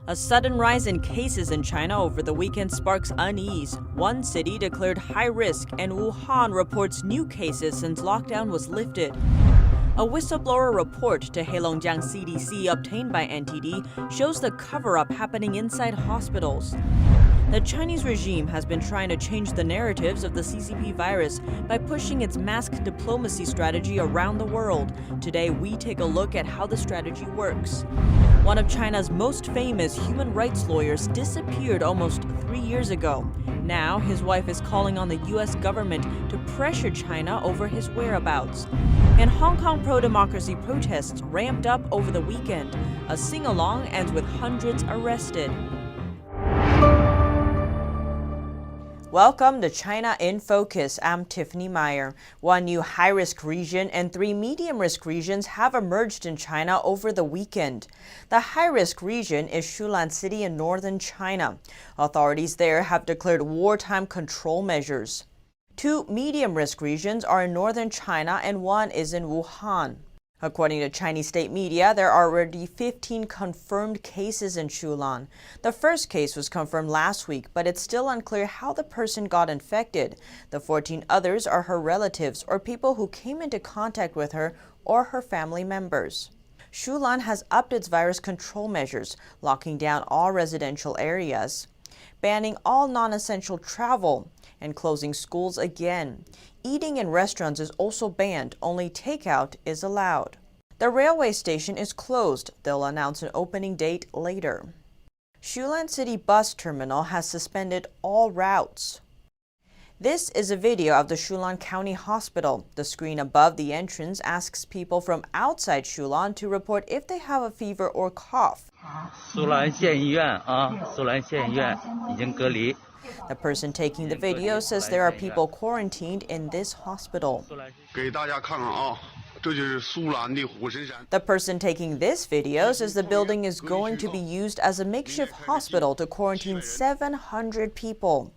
A sudden rise in cases in China over the weekend sparks unease. One city declared high risk, and Wuhan reports new cases since lockdown was lifted. A whistleblower report to Heilongjiang CDC obtained by NTD shows the cover-up happening inside hospitals. The Chinese regime has been trying to change the narratives of the CCP virus by pushing its mask diplomacy strategy around the world. Today, we take a look at how the strategy works. One of China's most famous human rights lawyers disappeared almost 3 years ago. Now, his wife is calling on the U.S. government to pressure China over his whereabouts. And Hong Kong pro-democracy protests ramped up over the weekend. A sing-along ends with hundreds arrested. Welcome to China in Focus. I'm Tiffany Meyer. One new high-risk region and 3 medium-risk regions have emerged in China over the weekend. The high-risk region is Shulan City in northern China. Authorities there have declared wartime control measures. 2 medium-risk regions are in northern China and one is in Wuhan. According to Chinese state media, there are already 15 confirmed cases in Shulan. The first case was confirmed last week, but it's still unclear how the person got infected. The 14 others are her relatives or people who came into contact with her or her family members. Shulan has upped its virus control measures, locking down all residential areas, banning all non-essential travel, and closing schools again. Eating in restaurants is also banned, only takeout is allowed. The railway station is closed. They'll announce an opening date later. Shulan City Bus Terminal has suspended all routes. This is a video of the Shulan County Hospital. The screen above the entrance asks people from outside Shulan to report if they have a fever or cough. The person taking the video says there are people quarantined in this hospital. The person taking this video says the building is going to be used as a makeshift hospital to quarantine 700 people.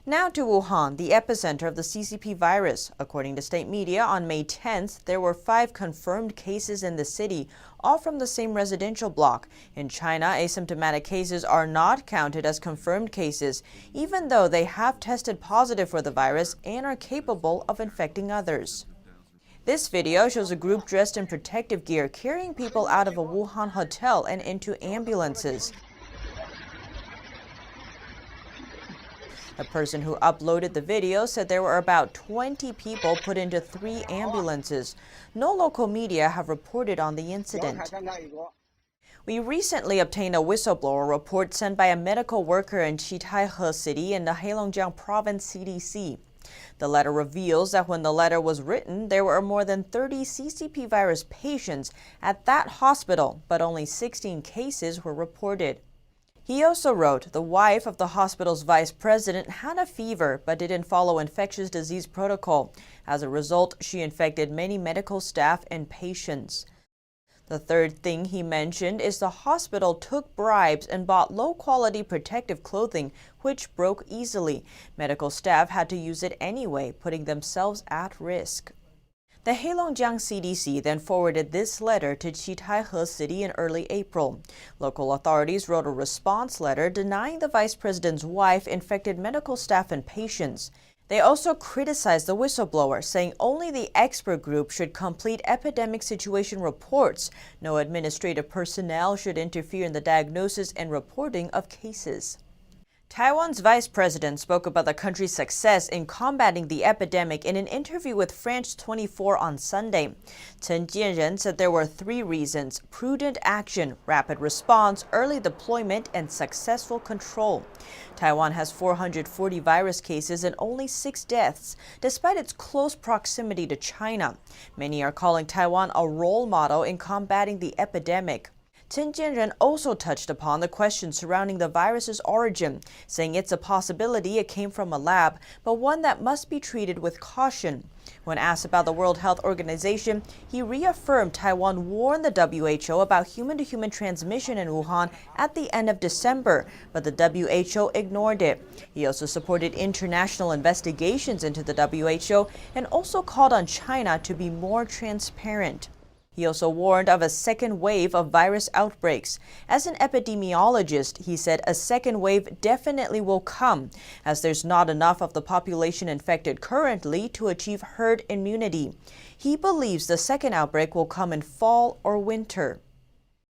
Now to Wuhan, the epicenter of the CCP virus. According to state media, on May 10th, there were 5 confirmed cases in the city, all from the same residential block. In China, asymptomatic cases are not counted as confirmed cases, even though they have tested positive for the virus and are capable of infecting others. This video shows a group dressed in protective gear carrying people out of a Wuhan hotel and into ambulances. The person who uploaded the video said there were about 20 people put into 3 ambulances. No local media have reported on the incident. We recently obtained a whistleblower report sent by a medical worker in Qitaihe City in the Heilongjiang Province CDC. The letter reveals that when the letter was written, there were more than 30 CCP virus patients at that hospital, but only 16 cases were reported. He also wrote the wife of the hospital's vice president had a fever but didn't follow infectious disease protocol. As a result, she infected many medical staff and patients. The third thing he mentioned is the hospital took bribes and bought low-quality protective clothing, which broke easily. Medical staff had to use it anyway, putting themselves at risk. The Heilongjiang CDC then forwarded this letter to Qitaihe City in early April. Local authorities wrote a response letter denying the vice president's wife infected medical staff and patients. They also criticized the whistleblower, saying only the expert group should complete epidemic situation reports. No administrative personnel should interfere in the diagnosis and reporting of cases. Taiwan's vice president spoke about the country's success in combating the epidemic in an interview with France 24 on Sunday. Chen Jianren said there were 3 reasons: prudent action, rapid response, early deployment, and successful control. Taiwan has 440 virus cases and only 6 deaths, despite its close proximity to China. Many are calling Taiwan a role model in combating the epidemic. Chen Jianren also touched upon the question surrounding the virus's origin, saying it's a possibility it came from a lab, but one that must be treated with caution. When asked about the World Health Organization, he reaffirmed Taiwan warned the WHO about human-to-human transmission in Wuhan at the end of December, but the WHO ignored it. He also supported international investigations into the WHO and also called on China to be more transparent. He also warned of a second wave of virus outbreaks. As an epidemiologist, he said a second wave definitely will come, as there's not enough of the population infected currently to achieve herd immunity. He believes the second outbreak will come in fall or winter.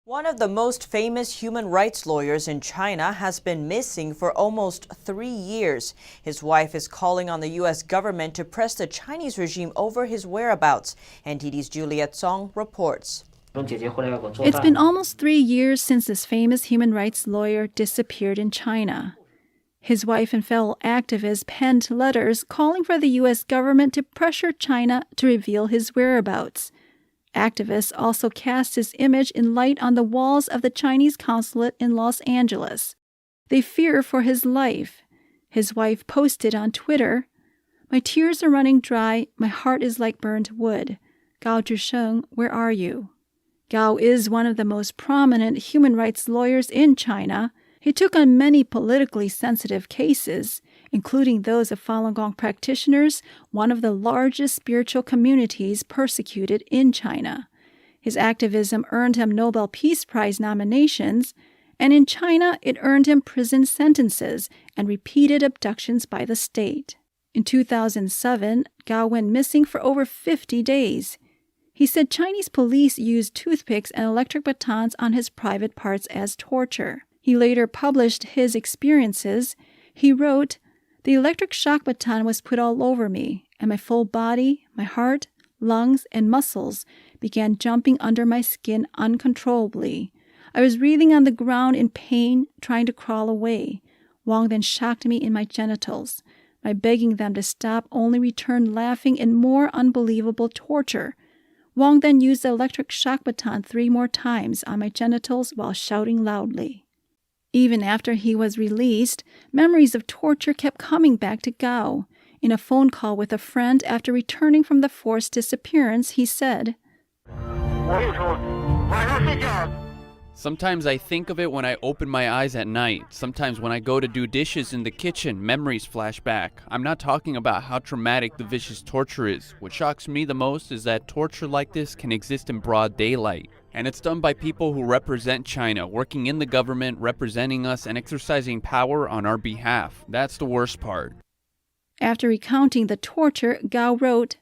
One of the most famous human rights lawyers in China has been missing for almost 3 years. His wife is calling on the U.S. government to press the Chinese regime over his whereabouts. NTD's Juliet Song reports. It's been almost 3 years since this famous human rights lawyer disappeared in China. His wife and fellow activists penned letters calling for the U.S. government to pressure China to reveal his whereabouts. Activists also cast his image in light on the walls of the Chinese consulate in Los Angeles. They fear for his life. His wife posted on Twitter, "My tears are running dry. My heart is like burnt wood. Gao Zhisheng, where are you?" Gao is one of the most prominent human rights lawyers in China. He took on many politically sensitive cases, including those of Falun Gong practitioners, one of the largest spiritual communities persecuted in China. His activism earned him Nobel Peace Prize nominations, and in China it earned him prison sentences and repeated abductions by the state. In 2007, Gao went missing for over 50 days. He said Chinese police used toothpicks and electric batons on his private parts as torture. He later published his experiences. He wrote, "The electric shock baton was put all over me, and my full body, my heart, lungs, and muscles began jumping under my skin uncontrollably. I was writhing on the ground in pain, trying to crawl away. Wang then shocked me in my genitals. My begging them to stop only returned laughing and more unbelievable torture. Wang then used the electric shock baton 3 more times on my genitals while shouting loudly." Even after he was released, memories of torture kept coming back to Gao. In a phone call with a friend after returning from the forced disappearance, he said, "Sometimes I think of it when I open my eyes at night. Sometimes when I go to do dishes in the kitchen, memories flash back. I'm not talking about how traumatic the vicious torture is. What shocks me the most is that torture like this can exist in broad daylight. And it's done by people who represent China, working in the government, representing us, and exercising power on our behalf. That's the worst part." After recounting the torture, Gao wrote,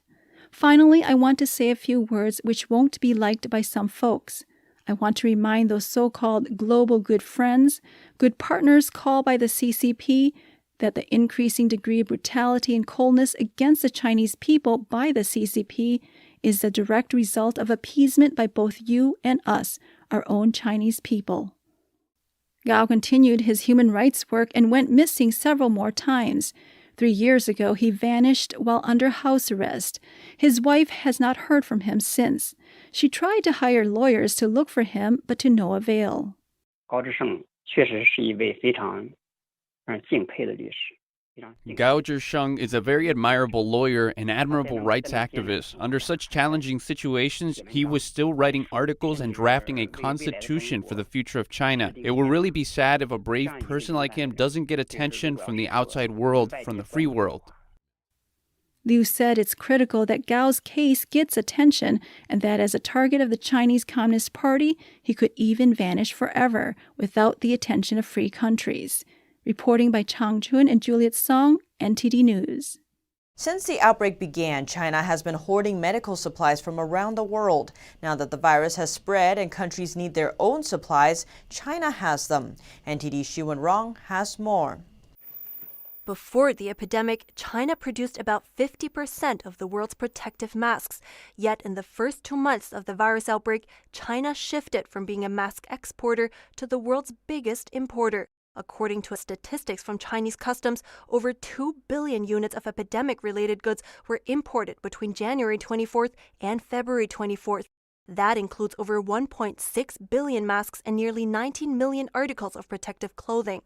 "Finally, I want to say a few words which won't be liked by some folks. I want to remind those so-called global good friends, good partners called by the CCP, that the increasing degree of brutality and coldness against the Chinese people by the CCP is the direct result of appeasement by both you and us, our own Chinese people." Gao continued his human rights work and went missing several more times. 3 years ago, he vanished while under house arrest. His wife has not heard from him since. She tried to hire lawyers to look for him, but to no avail. 高志胜确实是一位非常让人敬佩的律师。 Gao Zhisheng is a very admirable lawyer and admirable rights activist. Under such challenging situations, he was still writing articles and drafting a constitution for the future of China. It will really be sad if a brave person like him doesn't get attention from the outside world, from the free world. Liu said it's critical that Gao's case gets attention and that as a target of the Chinese Communist Party, he could even vanish forever without the attention of free countries. Reporting by Chang Chun and Juliet Song, NTD News. Since the outbreak began, China has been hoarding medical supplies from around the world. Now that the virus has spread and countries need their own supplies, China has them. NTD's Xiwen Rong has more. Before the epidemic, China produced about 50% of the world's protective masks. Yet in the first 2 months of the virus outbreak, China shifted from being a mask exporter to the world's biggest importer. According to statistics from Chinese customs, over 2 billion units of epidemic-related goods were imported between January 24th and February 24th. That includes over 1.6 billion masks and nearly 19 million articles of protective clothing.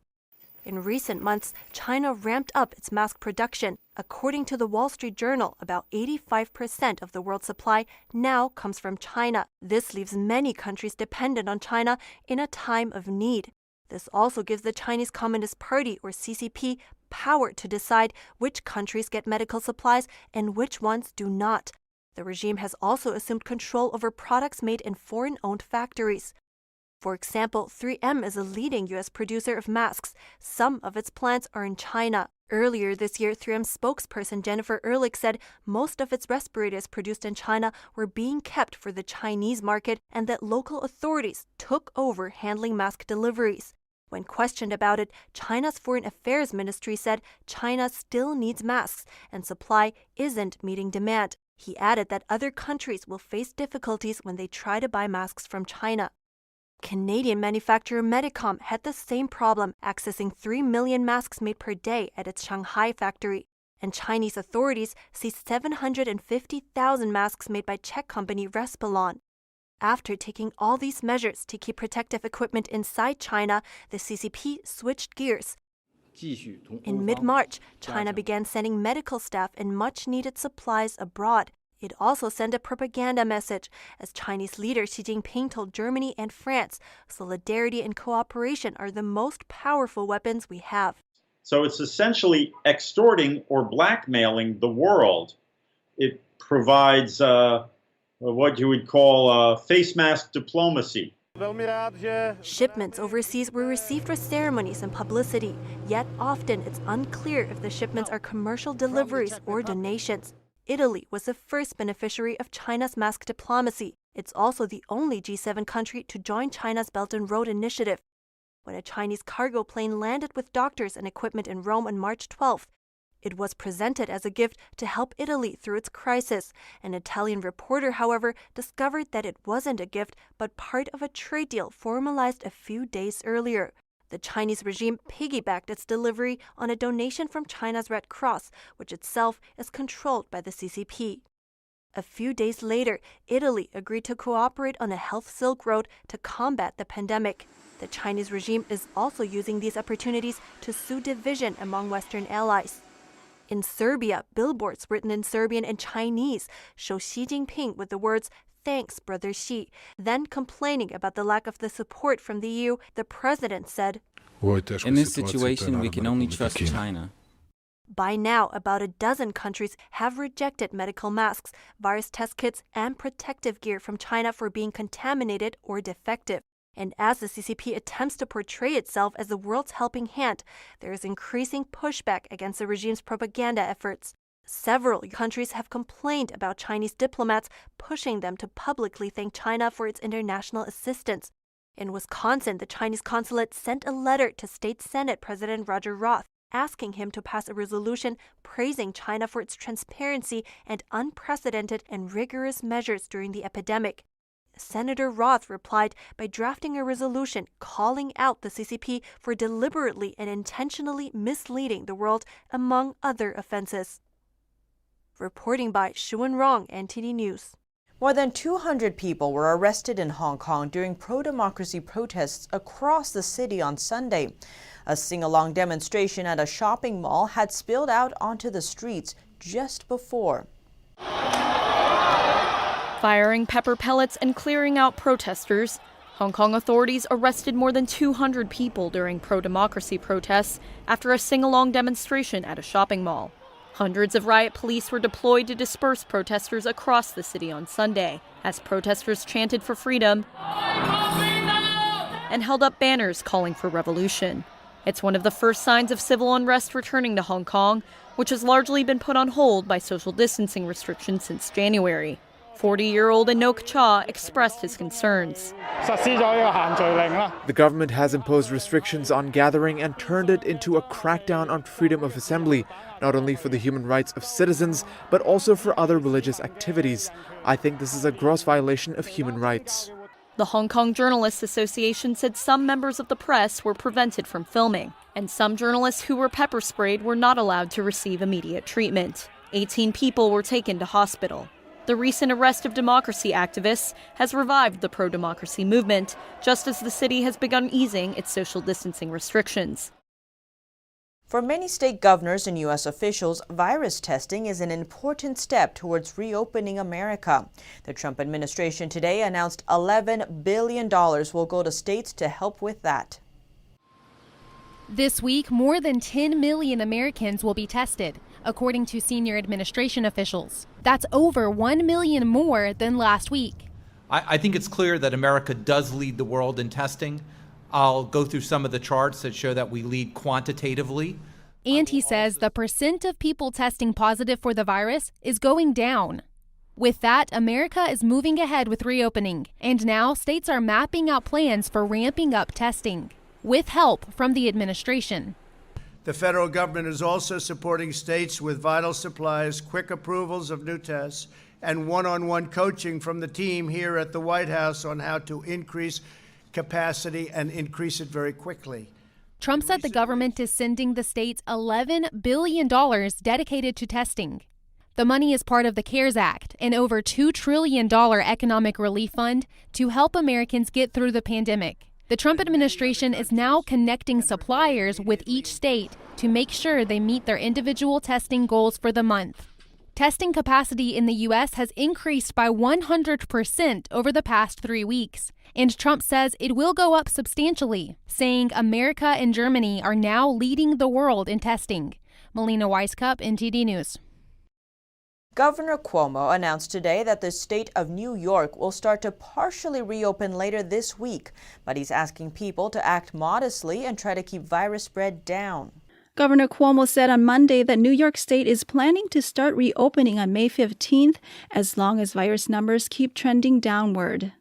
In recent months, China ramped up its mask production. According to the Wall Street Journal, about 85% of the world's supply now comes from China. This leaves many countries dependent on China in a time of need. This also gives the Chinese Communist Party, or CCP, power to decide which countries get medical supplies and which ones do not. The regime has also assumed control over products made in foreign-owned factories. For example, 3M is a leading U.S. producer of masks. Some of its plants are in China. Earlier this year, 3M spokesperson Jennifer Ehrlich said most of its respirators produced in China were being kept for the Chinese market and that local authorities took over handling mask deliveries. When questioned about it, China's Foreign Affairs Ministry said China still needs masks and supply isn't meeting demand. He added that other countries will face difficulties when they try to buy masks from China. Canadian manufacturer Medicom had the same problem, accessing 3 million masks made per day at its Shanghai factory. And Chinese authorities see 750,000 masks made by Czech company Respiron. After taking all these measures to keep protective equipment inside China, the CCP switched gears. In mid-March, China began sending medical staff and much-needed supplies abroad. It also sent a propaganda message, as Chinese leader Xi Jinping told Germany and France, solidarity and cooperation are the most powerful weapons we have. So it's essentially extorting or blackmailing the world. It provides what you would call face mask diplomacy. Shipments overseas were received with ceremonies and publicity, yet often it's unclear if the shipments are commercial deliveries or donations. Italy was the first beneficiary of China's mask diplomacy. It's also the only G7 country to join China's Belt and Road Initiative. When a Chinese cargo plane landed with doctors and equipment in Rome on March 12th, it was presented as a gift to help Italy through its crisis. An Italian reporter, however, discovered that it wasn't a gift, but part of a trade deal formalized a few days earlier. The Chinese regime piggybacked its delivery on a donation from China's Red Cross, which itself is controlled by the CCP. A few days later, Italy agreed to cooperate on a health Silk Road to combat the pandemic. The Chinese regime is also using these opportunities to sow division among Western allies. In Serbia, billboards written in Serbian and Chinese show Xi Jinping with the words, "Thanks, Brother Xi." Then complaining about the lack of the support from the EU, the president said, "In this situation, we can only trust China." By now, about a dozen countries have rejected medical masks, virus test kits, and protective gear from China for being contaminated or defective. And as the CCP attempts to portray itself as the world's helping hand, there is increasing pushback against the regime's propaganda efforts. Several countries have complained about Chinese diplomats pushing them to publicly thank China for its international assistance. In Wisconsin, the Chinese consulate sent a letter to State Senate President Roger Roth, asking him to pass a resolution praising China for its transparency and unprecedented and rigorous measures during the epidemic. Senator Roth replied by drafting a resolution calling out the CCP for deliberately and intentionally misleading the world, among other offenses. Reporting by Shuwen Rong, NTD News. More than 200 people were arrested in Hong Kong during pro-democracy protests across the city on Sunday. A sing-along demonstration at a shopping mall had spilled out onto the streets just before. Firing pepper pellets and clearing out protesters, Hong Kong authorities arrested more than 200 people during pro-democracy protests after a sing-along demonstration at a shopping mall. Hundreds of riot police were deployed to disperse protesters across the city on Sunday, as protesters chanted for freedom and held up banners calling for revolution. It's one of the first signs of civil unrest returning to Hong Kong, which has largely been put on hold by social distancing restrictions since January. 40-year-old Anok Cha expressed his concerns. The government has imposed restrictions on gathering and turned it into a crackdown on freedom of assembly, not only for the human rights of citizens, but also for other religious activities. I think this is a gross violation of human rights. The Hong Kong Journalists Association said some members of the press were prevented from filming, and some journalists who were pepper sprayed were not allowed to receive immediate treatment. 18 people were taken to hospital. The recent arrest of democracy activists has revived the pro-democracy movement, just as the city has begun easing its social distancing restrictions. For many state governors and U.S. officials, virus testing is an important step towards reopening America. The Trump administration today announced $11 billion will go to states to help with that. This week, more than 10 million Americans will be tested. according to senior administration officials. That's over 1 million more than last week. I think it's clear that America does lead the world in testing. I'll go through some of the charts that show that we lead quantitatively. And he says the percent of people testing positive for the virus is going down. With that, America is moving ahead with reopening, and now states are mapping out plans for ramping up testing, with help from the administration. The federal government is also supporting states with vital supplies, quick approvals of new tests, and one-on-one coaching from the team here at the White House on how to increase capacity and increase it very quickly. Trump said the government is sending the states $11 billion dedicated to testing. The money is part of the CARES Act, an over $2 trillion economic relief fund to help Americans get through the pandemic. The Trump administration is now connecting suppliers with each state to make sure they meet their individual testing goals for the month. Testing capacity in the U.S. has increased by 100% over the past 3 weeks, and Trump says it will go up substantially, saying America and Germany are now leading the world in testing. Melina Weiskup, NTD News. Governor Cuomo announced today that the state of New York will start to partially reopen later this week, but he's asking people to act modestly and try to keep virus spread down. Governor Cuomo said on Monday that New York State is planning to start reopening on May 15th as long as virus numbers keep trending downward.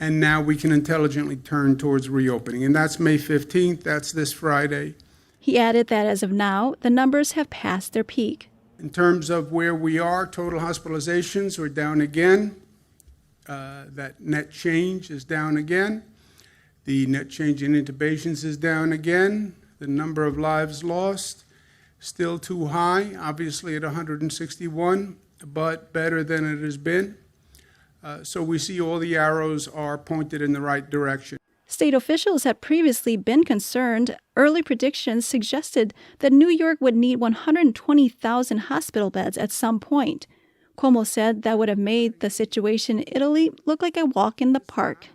And now we can intelligently turn towards reopening, and that's May 15th, that's this Friday. He added that as of now, the numbers have passed their peak. In terms of where we are, total hospitalizations are down again. That net change is down again. The net change in intubations is down again. The number of lives lost, still too high, obviously at 161, but better than it has been. So we see all the arrows are pointed in the right direction. State officials had previously been concerned. Early predictions suggested that New York would need 120,000 hospital beds at some point. Cuomo said that would have made the situation in Italy look like a walk in the park.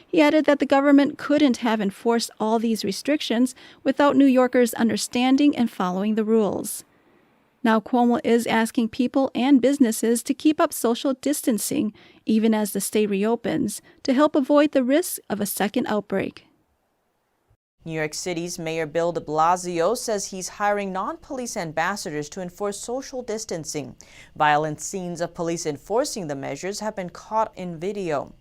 He added that the government couldn't have enforced all these restrictions without New Yorkers understanding and following the rules. Now Cuomo is asking people and businesses to keep up social distancing, even as the state reopens, to help avoid the risk of a second outbreak. New York City's Mayor Bill de Blasio says he's hiring non-police ambassadors to enforce social distancing. Violent scenes of police enforcing the measures have been caught in video.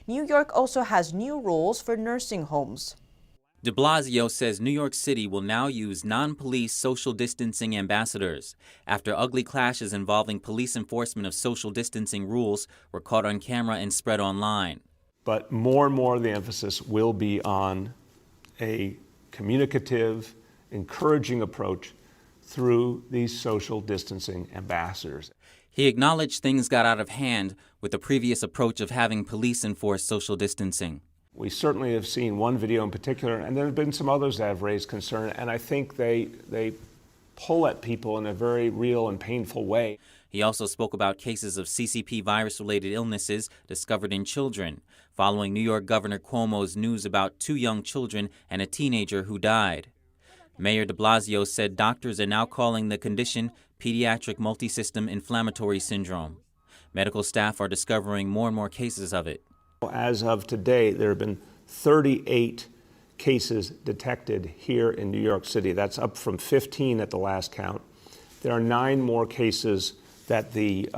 New York also has new rules for nursing homes. De Blasio says New York City will now use non-police social distancing ambassadors after ugly clashes involving police enforcement of social distancing rules were caught on camera and spread online. But more and more the emphasis will be on a communicative, encouraging approach through these social distancing ambassadors. He acknowledged things got out of hand with the previous approach of having police enforce social distancing. We certainly have seen one video in particular, and there have been some others that have raised concern, and I think they pull at people in a very real and painful way. He also spoke about cases of CCP virus-related illnesses discovered in children, following New York Governor Cuomo's news about 2 young children and a teenager who died. Mayor de Blasio said doctors are now calling the condition pediatric multisystem inflammatory syndrome. Medical staff are discovering more and more cases of it. As of today, there have been 38 cases detected here in New York City. That's up from 15 at the last count. There are 9 more cases that the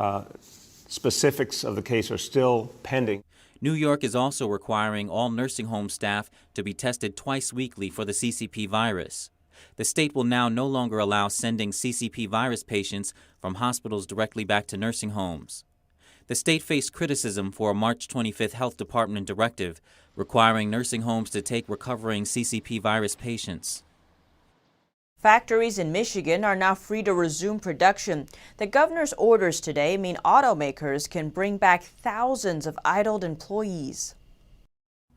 specifics of the case are still pending. New York is also requiring all nursing home staff to be tested twice weekly for the CCP virus. The state will now no longer allow sending CCP virus patients from hospitals directly back to nursing homes. The state faced criticism for a March 25th Health Department directive requiring nursing homes to take recovering CCP virus patients. Factories in Michigan are now free to resume production. The governor's orders today mean automakers can bring back thousands of idled employees.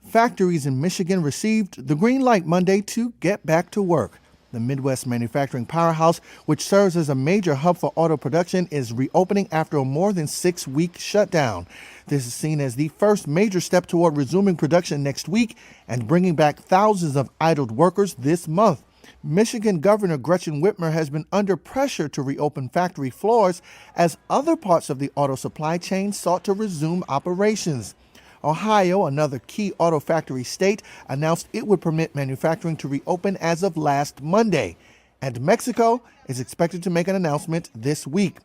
Factories in Michigan received the green light Monday to get back to work. The Midwest manufacturing powerhouse, which serves as a major hub for auto production, is reopening after a more than 6-week shutdown. This is seen as the first major step toward resuming production next week and bringing back thousands of idled workers this month. Michigan Governor Gretchen Whitmer has been under pressure to reopen factory floors as other parts of the auto supply chain sought to resume operations. Ohio, another key auto factory state, announced it would permit manufacturing to reopen as of last Monday. And Mexico is expected to make an announcement this week.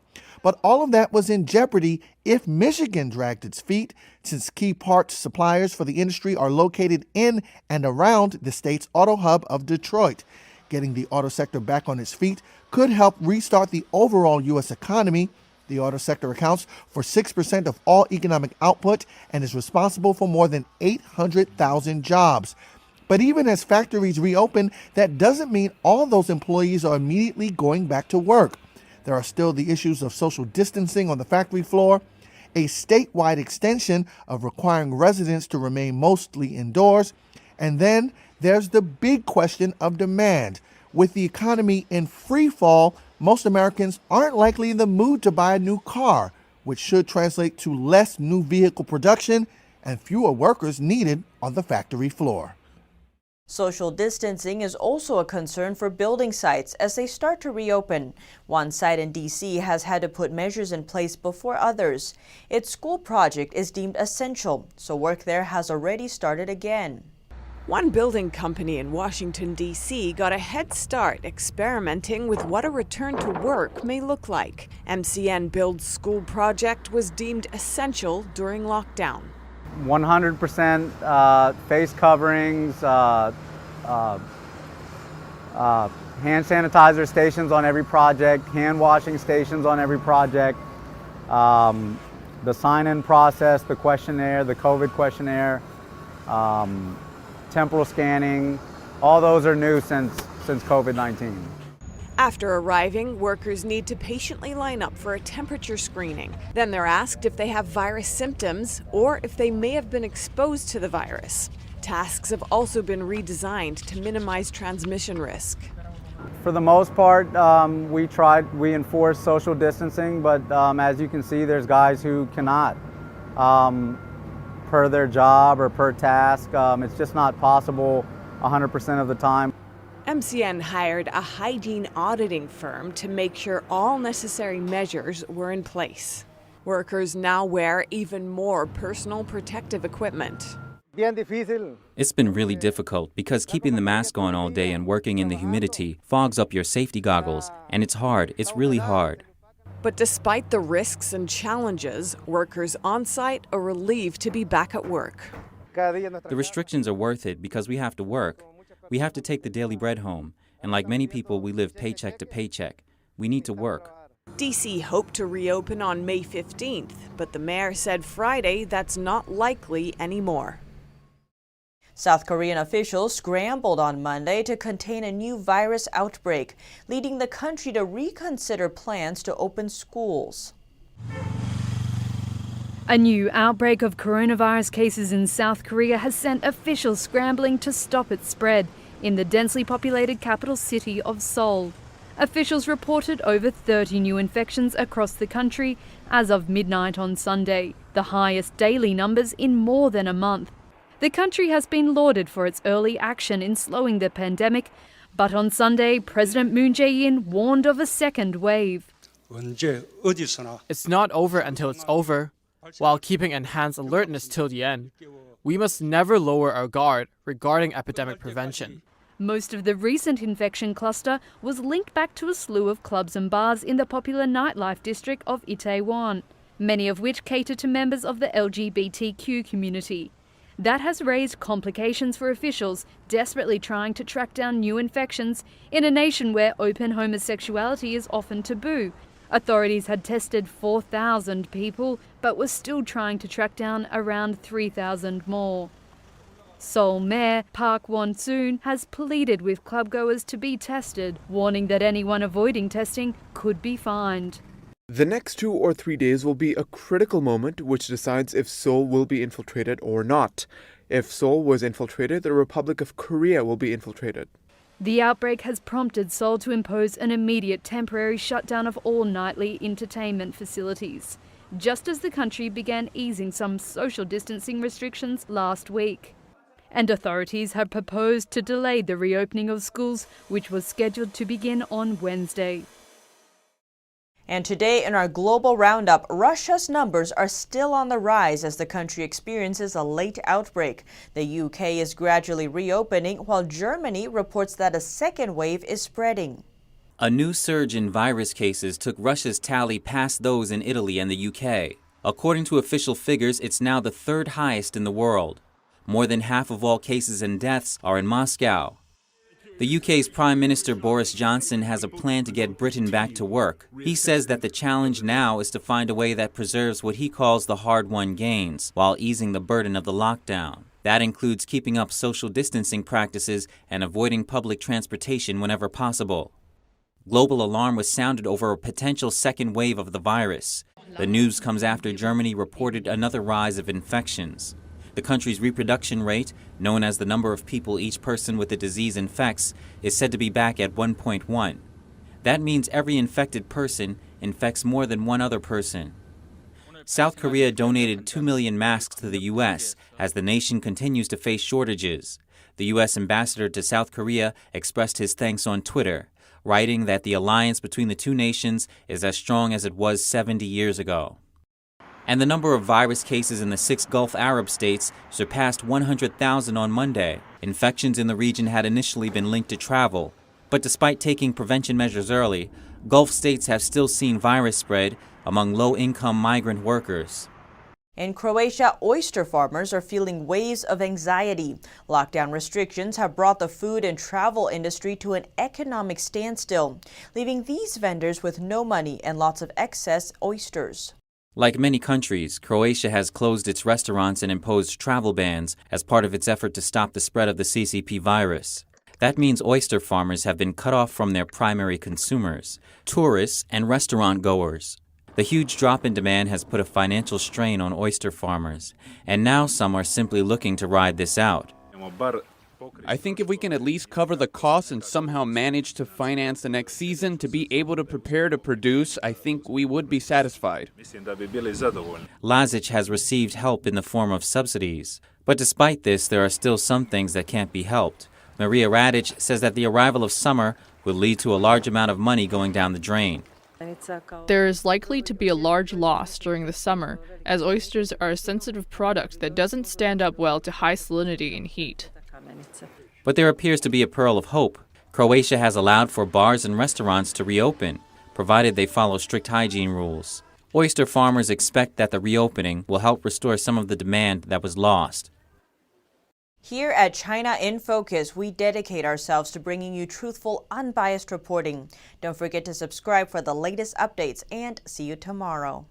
But all of that was in jeopardy if Michigan dragged its feet, since key parts suppliers for the industry are located in and around the state's auto hub of Detroit. Getting the auto sector back on its feet could help restart the overall U.S. economy. The auto sector accounts for 6% of all economic output and is responsible for more than 800,000 jobs. But even as factories reopen, that doesn't mean all those employees are immediately going back to work. There are still the issues of social distancing on the factory floor, a statewide extension of requiring residents to remain mostly indoors, and then there's the big question of demand. With the economy in free fall, most Americans aren't likely in the mood to buy a new car, which should translate to less new vehicle production and fewer workers needed on the factory floor. Social distancing is also a concern for building sites as they start to reopen. One site in D.C. has had to put measures in place before others. Its school project is deemed essential, so work there has already started again. One building company in Washington, D.C. got a head start experimenting with what a return to work may look like. MCN Build's school project was deemed essential during lockdown. 100% face coverings, hand sanitizer stations on every project, hand washing stations on every project, the sign-in process, the questionnaire, the COVID questionnaire, temporal scanning, all those are new since COVID-19. After arriving, workers need to patiently line up for a temperature screening. Then they're asked if they have virus symptoms or if they may have been exposed to the virus. Tasks have also been redesigned to minimize transmission risk. For the most part, we enforce social distancing, but as you can see, there's guys who cannot, per their job or per task. It's just not possible 100% of the time. MCN hired a hygiene auditing firm to make sure all necessary measures were in place. Workers now wear even more personal protective equipment. It's been really difficult because keeping the mask on all day and working in the humidity fogs up your safety goggles, and it's hard. It's really hard. But despite the risks and challenges, workers on site are relieved to be back at work. The restrictions are worth it because we have to work. We have to take the daily bread home, and like many people, we live paycheck to paycheck. We need to work. D.C. hoped to reopen on May 15th, but the mayor said Friday that's not likely anymore. South Korean officials scrambled on Monday to contain a new virus outbreak, leading the country to reconsider plans to open schools. A new outbreak of coronavirus cases in South Korea has sent officials scrambling to stop its spread in the densely populated capital city of Seoul. Officials reported over 30 new infections across the country as of midnight on Sunday, the highest daily numbers in more than a month. The country has been lauded for its early action in slowing the pandemic, but on Sunday, President Moon Jae-in warned of a second wave. It's not over until it's over, while keeping enhanced alertness till the end. We must never lower our guard regarding epidemic prevention. Most of the recent infection cluster was linked back to a slew of clubs and bars in the popular nightlife district of Itaewon, many of which cater to members of the LGBTQ community. That has raised complications for officials desperately trying to track down new infections in a nation where open homosexuality is often taboo. Authorities had tested 4,000 people, but were still trying to track down around 3,000 more. Seoul Mayor Park Won-soon has pleaded with clubgoers to be tested, warning that anyone avoiding testing could be fined. The next 2 or 3 days will be a critical moment which decides if Seoul will be infiltrated or not. If Seoul was infiltrated, the Republic of Korea will be infiltrated. The outbreak has prompted Seoul to impose an immediate temporary shutdown of all nightly entertainment facilities, just as the country began easing some social distancing restrictions last week. And authorities have proposed to delay the reopening of schools, which was scheduled to begin on Wednesday. And today in our global roundup, Russia's numbers are still on the rise as the country experiences a late outbreak. The UK is gradually reopening, while Germany reports that a second wave is spreading. A new surge in virus cases took Russia's tally past those in Italy and the UK. According to official figures, it's now the third highest in the world. More than half of all cases and deaths are in Moscow. The UK's Prime Minister Boris Johnson has a plan to get Britain back to work. He says that the challenge now is to find a way that preserves what he calls the hard-won gains, while easing the burden of the lockdown. That includes keeping up social distancing practices and avoiding public transportation whenever possible. Global alarm was sounded over a potential second wave of the virus. The news comes after Germany reported another rise of infections. The country's reproduction rate, known as the number of people each person with the disease infects, is said to be back at 1.1. That means every infected person infects more than one other person. South Korea donated 2 million masks to the U.S. as the nation continues to face shortages. The U.S. ambassador to South Korea expressed his thanks on Twitter, writing that the alliance between the two nations is as strong as it was 70 years ago. And the number of virus cases in the 6 Gulf Arab states surpassed 100,000 on Monday. Infections in the region had initially been linked to travel, but despite taking prevention measures early, Gulf states have still seen virus spread among low-income migrant workers. In Croatia, oyster farmers are feeling waves of anxiety. Lockdown restrictions have brought the food and travel industry to an economic standstill, leaving these vendors with no money and lots of excess oysters. Like many countries, Croatia has closed its restaurants and imposed travel bans as part of its effort to stop the spread of the CCP virus. That means oyster farmers have been cut off from their primary consumers, tourists and restaurant goers. The huge drop in demand has put a financial strain on oyster farmers, and now some are simply looking to ride this out. I think if we can at least cover the costs and somehow manage to finance the next season to be able to prepare to produce, I think we would be satisfied. Lazic has received help in the form of subsidies. But despite this, there are still some things that can't be helped. Maria Radic says that the arrival of summer will lead to a large amount of money going down the drain. There is likely to be a large loss during the summer, as oysters are a sensitive product that doesn't stand up well to high salinity and heat. But there appears to be a pearl of hope. Croatia has allowed for bars and restaurants to reopen, provided they follow strict hygiene rules. Oyster farmers expect that the reopening will help restore some of the demand that was lost. Here at China in Focus, we dedicate ourselves to bringing you truthful, unbiased reporting. Don't forget to subscribe for the latest updates, and see you tomorrow.